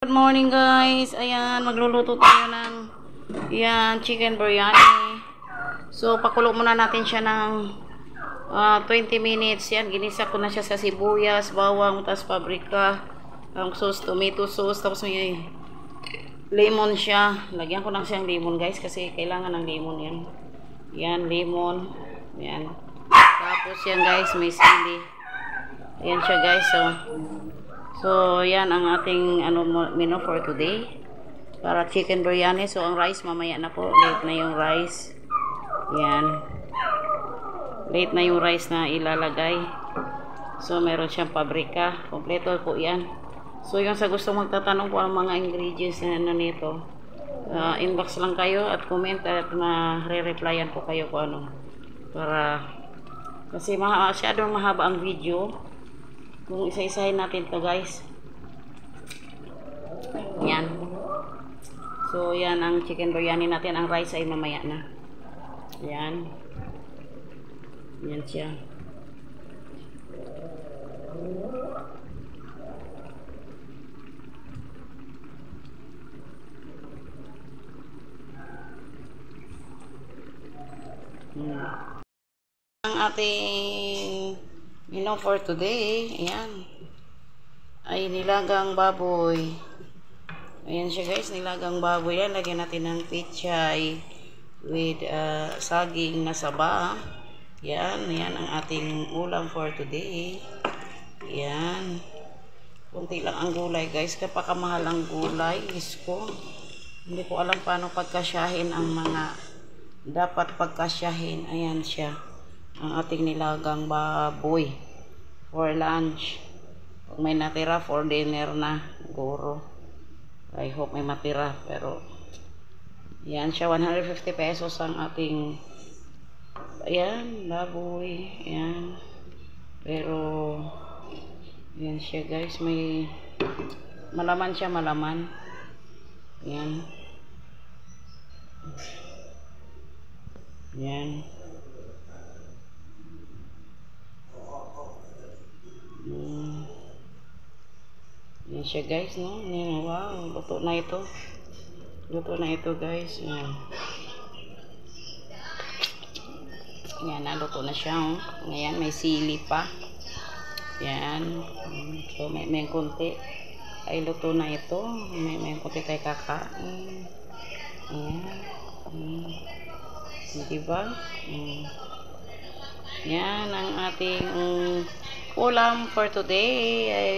Good morning guys. Ayan, magluluto tayo ng chicken biryani. So, pakulo muna natin siya ng 20 minutes. Yan, ginisa ko na siya sa sibuyas, bawang, tapos paprika, sauce, tomato sauce, tapos may lemon siya. Lagyan ko lang siyang lemon guys kasi kailangan ng lemon yan. Yan, lemon. Yan. Tapos yan guys, may sili. Ayan siya guys. So, yan ang ating menu for today. Para chicken biryani. So, ang rice mamaya na po. Late na yung rice. Yan. Late na yung rice na ilalagay. So, meron siyang paprika. Kompleto po yan. So, yung sa gusto magtatanong po ang mga ingredients na nito. Inbox lang kayo at comment at ma-re-replyan po kayo kung ano. Para, kasi masyadong mahaba ang video. Kung isa-isahin natin to guys. Yan. So, yan ang chicken biryani natin. Ang rice ay mamaya na. Yan. Yan siya. Ang ating menu for today, ayan, ay nilagang baboy. Ayan siya guys, nilagang baboy. Yan, lagyan natin ng pichay with saging na saba. Yan, yan ang ating ulam for today. Yan. Kunti lang ang gulay guys, kapakamahal ang gulay. Isko. Hindi ko alam paano pagkasyahin ang mga dapat pagkasyahin. Ayan siya. Ang ating nilagang baboy for lunch. Kung may natira for dinner na guro. I hope may matira. Pero yan siya, 150 pesos ang ating ayan, baboy. Ayan. Pero yan siya guys, may malaman siya, malaman. Ayan. Yan. Yan siya guys, no? Yan, wow, luto na ito. Luto na ito guys. Yan. Yan, naluto na siya. Oh. Ngayon, may sili pa. Yan. So, may konti. Ay, luto na ito. May konti tayo kakain. Yan. Diba? Yan ang ating ulam for today ay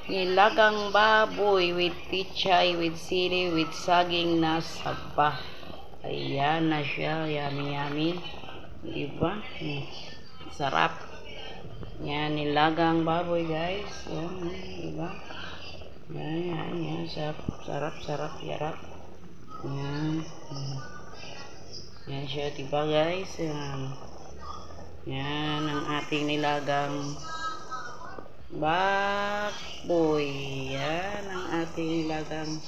nilagang baboy with pichay, with sili, with saging na saba. Ayan na siya. Yummy, yummy. Diba? Sarap. Yan, nilagang baboy guys. Yan, diba? Yan. Sarap, yarap. Yan. Yan siya, diba guys? Yan ang ating nilagang baboy. Yan ang ating nilagang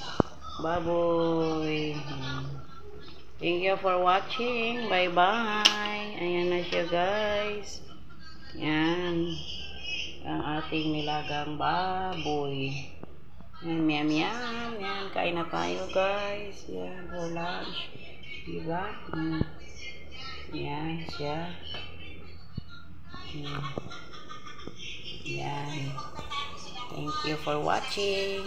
baboy. Thank you for watching. Bye-bye. Ayan na siya guys. Yan ang ating nilagang baboy. Yan, yum. Yan, kain na tayo guys. Yan, for lunch. Diba? Yan siya. Yan. Thank you for watching.